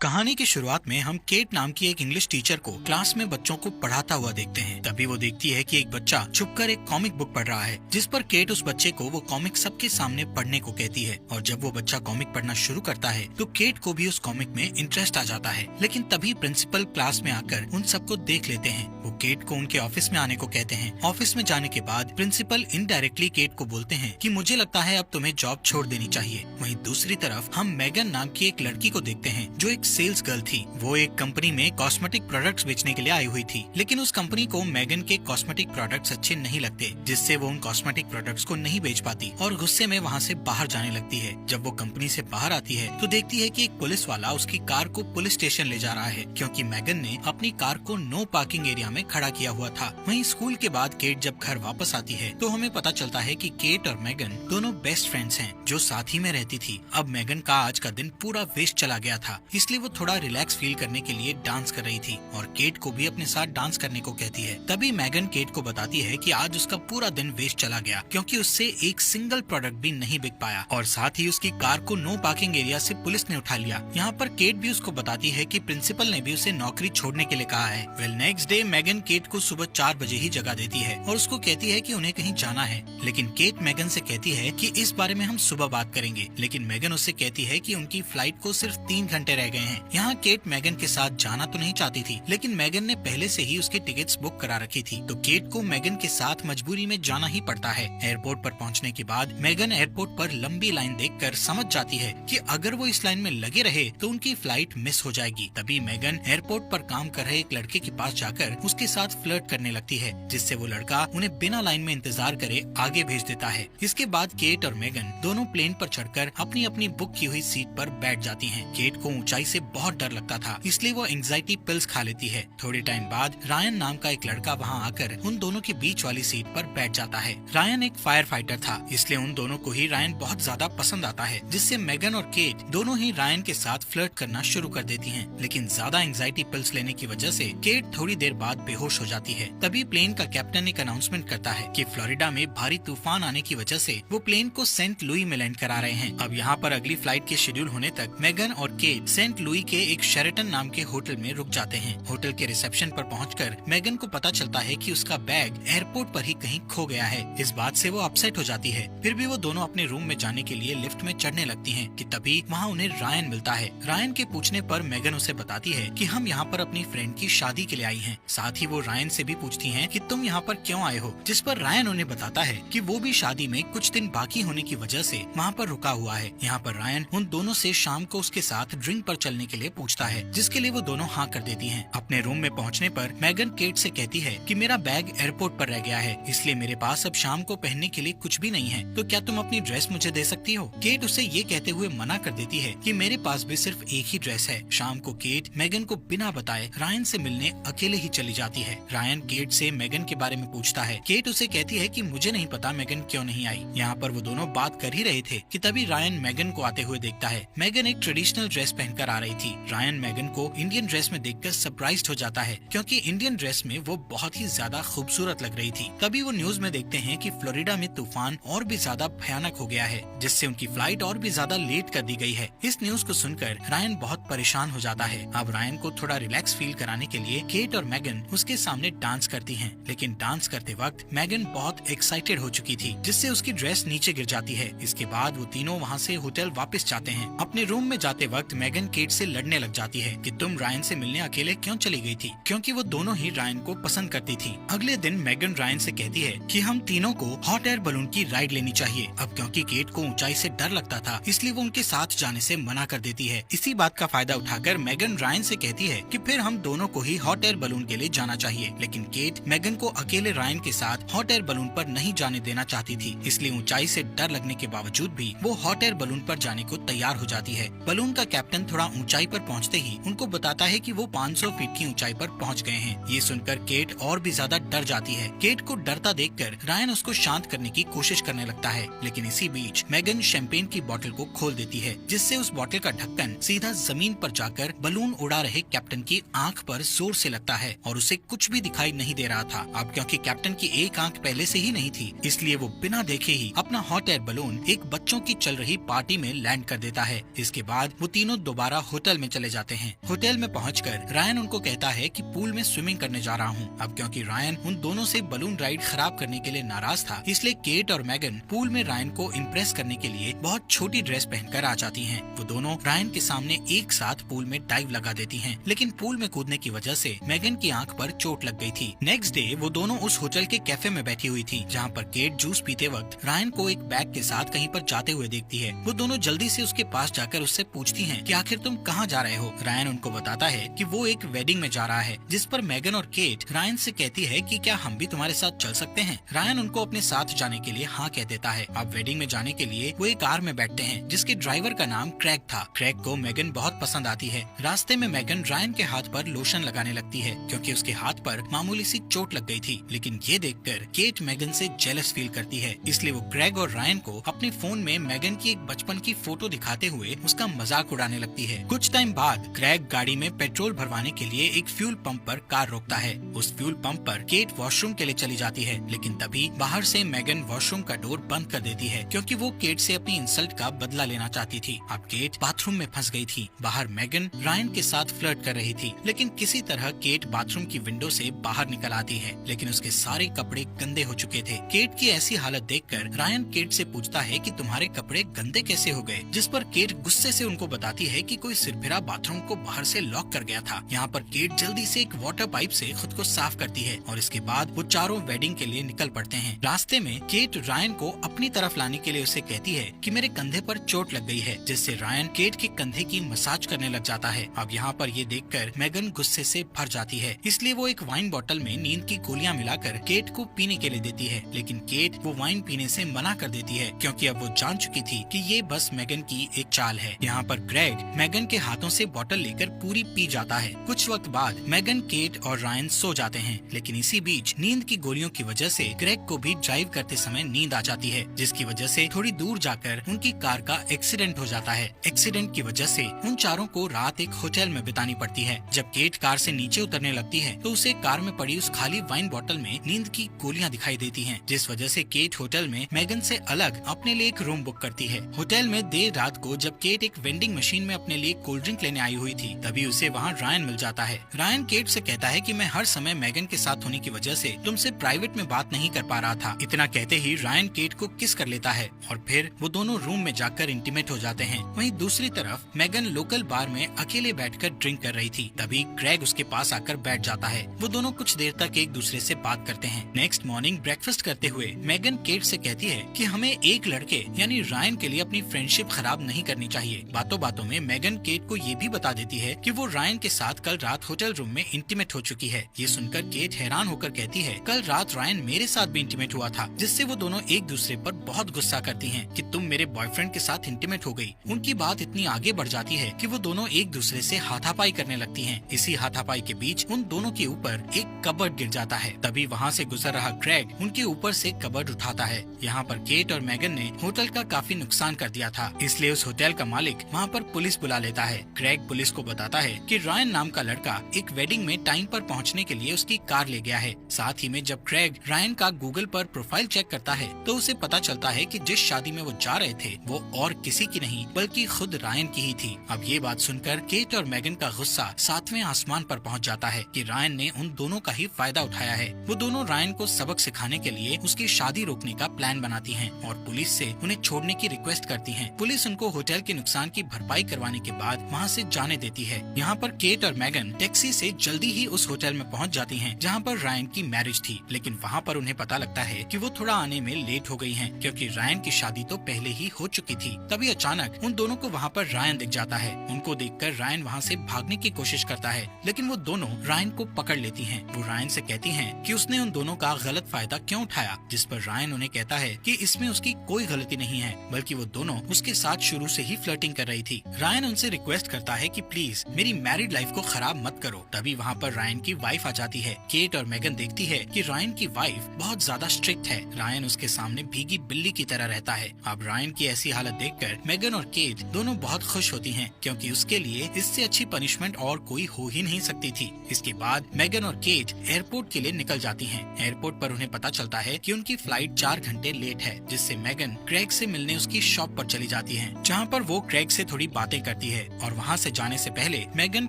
कहानी की शुरुआत में हम केट नाम की एक इंग्लिश टीचर को क्लास में बच्चों को पढ़ाता हुआ देखते हैं। तभी वो देखती है कि एक बच्चा छुपकर एक कॉमिक बुक पढ़ रहा है, जिस पर केट उस बच्चे को वो कॉमिक सबके सामने पढ़ने को कहती है। और जब वो बच्चा कॉमिक पढ़ना शुरू करता है तो केट को भी उस कॉमिक में इंटरेस्ट आ जाता है। लेकिन तभी प्रिंसिपल क्लास में आकर उन सबको देख लेते हैं। वो केट को उनके ऑफिस में आने को कहते हैं। ऑफिस में जाने के बाद प्रिंसिपल इनडायरेक्टली केट को बोलते हैं कि मुझे लगता है अब तुम्हें जॉब छोड़ देनी चाहिए। वहीं दूसरी तरफ हम मैगन नाम की एक लड़की को देखते हैं जो एक सेल्स गर्ल थी। वो एक कंपनी में कॉस्मेटिक प्रोडक्ट्स बेचने के लिए आई हुई थी, लेकिन उस कंपनी को मैगन के कॉस्मेटिक प्रोडक्ट्स अच्छे नहीं लगते, जिससे वो उन कॉस्मेटिक प्रोडक्ट्स को नहीं बेच पाती और गुस्से में वहाँ से बाहर जाने लगती है। जब वो कंपनी से बाहर आती है तो देखती है कि एक पुलिस वाला उसकी कार को पुलिस स्टेशन ले जा रहा है, क्योंकि मैगन ने अपनी कार को नो पार्किंग एरिया में खड़ा किया हुआ था। वहीं स्कूल के बाद केट जब घर वापस आती है तो हमें पता चलता है कि केट और मैगन दोनों बेस्ट फ्रेंड्स हैं जो साथ ही में रहती थी। अब मैगन का आज का दिन पूरा वेस्ट चला गया था, इसलिए वो थोड़ा रिलैक्स फील करने के लिए डांस कर रही थी और केट को भी अपने साथ डांस करने को कहती है। तभी मैगन केट को बताती है कि आज उसका पूरा दिन वेस्ट चला गया, क्योंकि उससे एक सिंगल प्रोडक्ट भी नहीं बिक पाया और साथ ही उसकी कार को नो पार्किंग एरिया से पुलिस ने उठा लिया। यहाँ पर केट भी उसको बताती है कि प्रिंसिपल ने भी उसे नौकरी छोड़ने के लिए कहा है। वेल, नेक्स्ट डे मैगन केट को सुबह 4 बजे ही जगा देती है और उसको कहती है कि उन्हें कहीं जाना है। लेकिन केट मैगन से कहती है कि इस बारे में हम सुबह बात करेंगे। लेकिन मैगन उससे कहती है कि उनकी फ्लाइट को सिर्फ 3 घंटे रह गए हैं। यहाँ केट मैगन के साथ जाना तो नहीं चाहती थी, लेकिन मैगन ने पहले से ही उसकी टिकट्स बुक करा रखी थी, तो केट को मैगन के साथ मजबूरी में जाना ही पड़ता है। एयरपोर्ट पर पहुंचने के बाद मैगन एयरपोर्ट पर लंबी लाइन देखकर समझ जाती है कि अगर वो इस लाइन में लगे रहे तो उनकी फ्लाइट मिस हो जाएगी। तभी मैगन एयरपोर्ट पर काम कर रहे एक लड़के के पास जाकर उसके साथ फ्लर्ट करने लगती है, जिससे वो लड़का उन्हें बिना लाइन में इंतजार करे आगे भेज देता है। इसके बाद केट और मैगन दोनों प्लेन पर चढ़कर अपनी अपनी बुक की हुई सीट पर बैठ जाती हैं। केट को ऊंचाई से बहुत डर लगता था, इसलिए वो एंजाइटी पिल्स खा लेती है। थोड़े टाइम बाद रायन नाम का एक लड़का वहाँ आकर उन दोनों के बीच वाली सीट पर बैठ जाता है। रायन एक फायर फाइटर था, इसलिए उन दोनों को ही रायन बहुत ज्यादा पसंद आता है, जिससे मैगन और केट दोनों ही रायन के साथ फ्लर्ट करना शुरू कर देती हैं। लेकिन ज्यादा एंजाइटी पिल्स लेने की वजह से केट थोड़ी देर बाद बेहोश हो जाती है। तभी प्लेन का कैप्टन एक अनाउंसमेंट करता है कि फ्लोरिडा में भारी तूफान आने की वजह से वो प्लेन को सेंट लुई में लैंड करा रहे हैं। अब यहाँ पर अगली फ्लाइट के शेड्यूल होने तक मैगन और केट सेंट लुई के एक शेरेटन नाम के होटल में रुक जाते हैं। होटल के रिसेप्शन पर पहुंचकर मैगन को पता चलता है कि उसका बैग एयरपोर्ट पर ही कहीं खो गया है। इस बात से वो अपसेट हो जाती है। फिर भी वो दोनों अपने रूम में जाने के लिए लिफ्ट में चढ़ने लगती हैं कि तभी वहाँ उन्हें रायन मिलता है। रायन के पूछने पर मैगन उसे बताती है कि हम यहाँ पर अपनी फ्रेंड की शादी के लिए आई हैं। साथ ही वो रायन से भी पूछती हैं कि तुम यहाँ पर क्यों आए हो, जिस पर रायन उन्हें बताता है कि वो भी शादी में कुछ दिन बाकी होने की वजह से वहाँ पर रुका हुआ है। यहाँ पर रायन उन दोनों से शाम को उसके साथ ड्रिंक पर चलने के लिए पूछता है, जिसके लिए वो दोनों हाँ कर देती हैं। अपने रूम में पहुँचने पर मैगन केट से कहती है कि मेरा बैग एयरपोर्ट पर रह गया है, इसलिए मेरे पास अब शाम को पहनने के लिए कुछ भी नहीं है, तो क्या तुम अपनी ड्रेस मुझे दे सकती हो। केट उसे ये कहते हुए मना कर देती है कि मेरे पास भी सिर्फ एक ही ड्रेस है। शाम को केट मैगन को बिना बताए रायन से मिलने अकेले ही चली जाती है। रायन केट से मैगन के बारे में पूछता है। केट उसे कहती है कि मुझे नहीं पता मैगन क्यों नहीं आई। यहाँ पर वो दोनों बात कर ही रहे थे कि तभी रायन मैगन को आते हुए देखता है। मैगन एक ट्रेडिशनल ड्रेस पहनकर आ रही थी। रायन मैगन को इंडियन ड्रेस में देखकर सरप्राइज्ड हो जाता है, क्योंकि इंडियन ड्रेस में वो बहुत ही ज्यादा खूबसूरत लग रही थी। तभी वो न्यूज में देखते हैं कि फ्लोरिडा में तूफान और भी ज्यादा भयानक हो गया है, जिससे उनकी फ्लाइट और भी ज्यादा लेट कर दी गई है। इस न्यूज को सुनकर रायन बहुत परेशान हो जाता है। अब रायन को थोड़ा रिलैक्स फील कराने के लिए केट और मैगन उसके सामने डांस करती हैं, लेकिन डांस करते वक्त मैगन बहुत एक्साइटेड हो चुकी थी, जिससे उसकी ड्रेस नीचे गिर जाती है। इसके बाद वो तीनों वहाँ से होटल वापस जाते हैं। अपने रूम में जाते वक्त मैगन केट से लड़ने लग जाती है कि तुम रायन से मिलने अकेले क्यों चली गई थी, क्योंकि वो दोनों ही रायन को पसंद करती थी। अगले दिन मैगन रायन से कहती है कि हम तीनों को हॉट एयर बलून की राइड लेनी चाहिए। अब क्योंकि केट को ऊंचाई से डर लगता था, इसलिए वो उनके साथ जाने से मना कर देती है। इसी बात का फायदा उठाकर मैगन रायन से कहती है कि फिर हम दोनों को ही हॉट एयर बलून के लिए जाना चाहिए। लेकिन केट मैगन को अकेले रायन के साथ हॉट एयर बलून पर नहीं जाने देना चाहती थी, इसलिए ऊंचाई से डर लगने के बावजूद भी वो हॉट एयर बलून पर जाने को तैयार हो जाती है। बलून का कैप्टन थोड़ा ऊंचाई पर पहुंचते ही उनको बताता है कि वो 500 फीट की ऊंचाई पर पहुंच गए हैं। ये सुनकर केट और भी ज्यादा डर जाती है। केट को डरता देखकर रायन उसको शांत करने की कोशिश करने लगता है, लेकिन इसी बीच मैगन शैंपेन की बोतल को खोल देती है, जिससे उस बोतल का ढक्कन सीधा जमीन पर जाकर बलून उड़ा रहे कैप्टन की आंख पर जोर से लगता है और उसे कुछ भी दिखाई नहीं दे रहा था। अब क्योंकि कैप्टन की एक आंख पहले से ही नहीं थी, इसलिए वो बिना देखे ही अपना हॉट एयर बलून एक बच्चों की चल रही पार्टी में लैंड कर देता है। इसके बाद वो तीनों दोबारा होटल में चले जाते हैं। होटल में पहुंचकर रायन उनको कहता है कि पूल में स्विमिंग करने जा रहा हूँ। अब क्योंकि रायन उन दोनों से बलून राइड खराब करने के लिए नाराज था, इसलिए केट और मैगन पूल में रायन को इम्प्रेस करने के लिए बहुत छोटी ड्रेस पहनकर आ जाती हैं। वो दोनों रायन के सामने एक साथ पूल में डाइव लगा देती हैं, लेकिन पूल में कूदने की वजह से मैगन की आंख पर चोट लग गई थी। नेक्स्ट डे वो दोनों उस होटल के कैफे में बैठी हुई थी, जहाँ पर केट जूस पीते वक्त रायन को एक बैग के साथ कहीं पर जाते हुए देखती है। वो दोनों जल्दी से उसके पास जाकर उससे पूछती हैं कि आखिर तुम कहाँ जा रहे हो। रायन उनको बताता है कि वो एक वेडिंग में जा रहा है, जिस पर मैगन और केट रायन से कहती है कि क्या हम भी तुम्हारे साथ चल सकते हैं। रायन उनको अपने साथ जाने के लिए हाँ कह देता है। अब वेडिंग में जाने के लिए वो एक कार में बैठते हैं, जिसके ड्राइवर का नाम क्रैग था। क्रैग को मैगन बहुत पसंद आती है। रास्ते में मैगन रायन के हाथ पर लोशन लगाने लगती है, क्योंकि उसके हाथ पर मामूली सी चोट लग गई थी। लेकिन ये देखकर केट मैगन से जेलस फील करती है, इसलिए वो क्रैग और रायन को अपने फोन में मैगन की एक बचपन की फोटो दिखाते हुए उसका मजाक उड़ाने लगती है। कुछ टाइम बाद क्रैग गाड़ी में पेट्रोल भरवाने के लिए एक फ्यूल पंप पर कार रोकता है। उस फ्यूल पंप पर केट वॉशरूम के लिए चली जाती है, लेकिन तभी बाहर से मैगन वॉशरूम का डोर बंद कर देती है, क्योंकि वो केट से अपनी इंसल्ट का बदला लेना चाहती थी। अब केट बाथरूम में फंस गई थी। बाहर मैगन रायन के साथ फ्लर्ट कर रही थी, लेकिन किसी तरह केट बाथरूम की विंडो से बाहर निकल आती है, लेकिन उसके सारे कपड़े गंदे हो चुके थे। केट की ऐसी हालत देखकर रायन केट से पूछता है कि तुम्हारे कपड़े गंदे कैसे हो गए, जिस पर केट गुस्से से उनको बताती है कि कोई सिरफिरा बाथरूम को बाहर से लॉक कर गया था। यहाँ पर केट जल्दी से एक वाटर पाइप से खुद को साफ करती है और इसके बाद वो चारों वेडिंग के लिए निकल पड़ते हैं। रास्ते में केट रायन को अपनी तरफ लाने के लिए उसे कहती है कि मेरे कंधे पर चोट लग गई है, जिससे रायन केट के कंधे की मसाज करने लग जाता है। अब यहाँ पर ये देखकर मैगन गुस्से से भर जाती है, इसलिए वो एक वाइन बोतल में नींद की गोलियां मिलाकर केट को पीने के लिए देती है, लेकिन केट वो वाइन पीने से मना कर देती है, क्योंकि अब वो जान चुकी थी कि ये बस मैगन की एक चाल है। यहाँ पर ग्रेग मैगन के हाथों से बोतल लेकर पूरी पी जाता है। कुछ वक्त बाद मैगन, केट और रायन सो जाते हैं, लेकिन इसी बीच नींद की गोलियों की वजह से ग्रेग को भी ड्राइव करते समय नींद आ जाती है, जिसकी वजह से थोड़ी दूर जाकर उनकी कार का एक्सीडेंट हो जाता है। एक्सीडेंट की वजह से उन चारों को रात एक होटल में बितानी पड़ती है। जब केट कार से नीचे उतरने लगती है तो उसे कार में पड़ी उस खाली वाइन बोतल में नींद की गोलियां दिखाई देती हैं, जिस वजह से केट होटल में मैगन से अलग अपने लिए एक रूम बुक करती है। होटल में देर रात को जब केट एक वेंडिंग मशीन में अपने लिए कोल्ड ड्रिंक लेने आई हुई थी, तभी उसे वहाँ रायन मिल जाता है। रायन केट से कहता है कि मैं हर समय मैगन के साथ होने की वजह से तुमसे प्राइवेट में बात नहीं कर पा रहा था। इतना कहते ही रायन केट को किस कर लेता है और फिर वो दोनों रूम में जाकर इंटीमेट हो जाते हैं। वहीं दूसरी तरफ मैगन लोकल बार में अकेले बैठकर ड्रिंक कर रही थी, तभी ग्रेग उसके पास आकर बैठ जाता है। वो दोनों कुछ देर तक एक दूसरे से बात करते हैं। नेक्स्ट मॉर्निंग ब्रेकफास्ट करते हुए मैगन केट से कहती है कि हमें एक लड़के यानी रायन के लिए अपनी फ्रेंडशिप खराब नहीं करनी चाहिए। बातों बातों में मैगन केट को ये भी बता देती है कि वो रायन के साथ कल रात होटल रूम में इंटीमेट हो चुकी है। ये सुनकर केट हैरान होकर कहती है कल रात रायन मेरे साथ भी इंटीमेट हुआ था, जिससे वो दोनों एक दूसरे पर बहुत गुस्सा करती हैं कि तुम मेरे बॉयफ्रेंड के साथ इंटीमेट हो गई। उनकी बात इतनी आगे बढ़ जाती है कि वो दोनों एक दूसरे से हाथापाई करने लगती हैं। इसी हाथापाई के बीच उन दोनों के ऊपर एक कबर्ड गिर जाता है। तभी वहाँ से गुजर रहा ग्रेग उनके ऊपर से कबर्ड उठाता है। यहाँ पर केट और मैगन ने होटल का काफी नुकसान कर दिया था, इसलिए उस होटल का मालिक वहाँ पर पुलिस बुला लेता है। ग्रेग पुलिस को बताता है कि रायन नाम का लड़का एक वेडिंग में टाइम पर पहुँचने के लिए उसकी कार ले गया है। साथ ही में जब ग्रेग रायन का गूगल पर प्रोफाइल चेक करता है तो उसे पता चलता है कि जिस शादी में वो जा रहे थे वो और किसी की नहीं बल्कि खुद रायन की ही थी। अब ये बात सुनकर केट और मैगन का गुस्सा 7वें आसमान पर पहुंच जाता है कि रायन ने उन दोनों का ही फायदा उठाया है। वो दोनों रायन को सबक सिखाने के लिए उसकी शादी रोकने का प्लान बनाती हैं और पुलिस से उन्हें छोड़ने की रिक्वेस्ट करती हैं। पुलिस उनको होटल के नुकसान की भरपाई करवाने के बाद वहाँ से जाने देती है। यहाँ पर केट और मैगन टैक्सी से जल्दी ही उस होटल में पहुँच जाती हैं जहाँ पर रायन की मैरिज थी, लेकिन वहाँ पर उन्हें पता लगता है कि वो थोड़ा आने में लेट हो गई हैं, क्योंकि रायन की शादी तो पहले ही हो चुकी थी। तभी अचानक उन दोनों को वहाँ पर रायन दिख जाता है। उनको देखकर रायन वहाँ से भागने की कोशिश करता है, लेकिन वो दोनों रायन को पकड़ लेती हैं। वो रायन से कहती हैं कि उसने उन दोनों का गलत फायदा क्यों उठाया, जिस पर रायन उन्हें कहता है कि इसमें उसकी कोई गलती नहीं है, बल्कि वो दोनों उसके साथ शुरू से ही फ्लर्टिंग कर रही थी। रायन उनसे रिक्वेस्ट करता है कि प्लीज मेरी मैरिड लाइफ को खराब मत करो। तभी वहाँ पर रायन की वाइफ आ जाती है। केट और मैगन देखती है कि रायन की वाइफ बहुत ज्यादा स्ट्रिक्ट है। रायन उसके सामने भीगी बिल्ली की तरह रहता है। अब रायन की ऐसी हालत देखकर मैगन और केट दोनों बहुत खुश होती हैं, क्योंकि उसके लिए इससे अच्छी पनिशमेंट और कोई हो ही नहीं सकती थी। इसके बाद मैगन और केट एयरपोर्ट के लिए निकल जाती हैं। एयरपोर्ट पर उन्हें पता चलता है कि उनकी फ्लाइट 4 घंटे लेट है, जिससे मैगन क्रेग से मिलने उसकी शॉप पर चली जाती है, जहाँ पर वो क्रेग से थोड़ी बातें करती है। है और वहाँ से जाने से पहले मेगन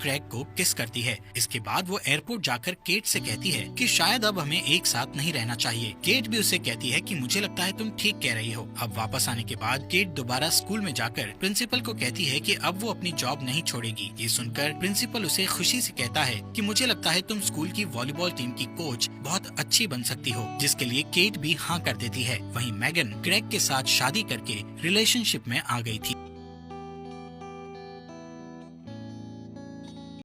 क्रेग को किस करती है। इसके बाद वो एयरपोर्ट जाकर केट से कहती है कि शायद अब हमें एक साथ नहीं रहना चाहिए। केट भी उसे कहती है कि मुझे लगता है तुम ठीक कह रही हो। अब वापस आने के बाद केट दोबारा स्कूल में जाकर प्रिंसिपल को कहती है कि अब वो अपनी जॉब नहीं छोड़ेगी। ये सुनकर प्रिंसिपल उसे खुशी से कहता है कि मुझे लगता है तुम स्कूल की वॉलीबॉल टीम की कोच बहुत अच्छी बन सकती हो, जिसके लिए केट भी हाँ कर देती है। वहीं मेगन क्रेग के साथ शादी करके रिलेशनशिप में आ गई थी।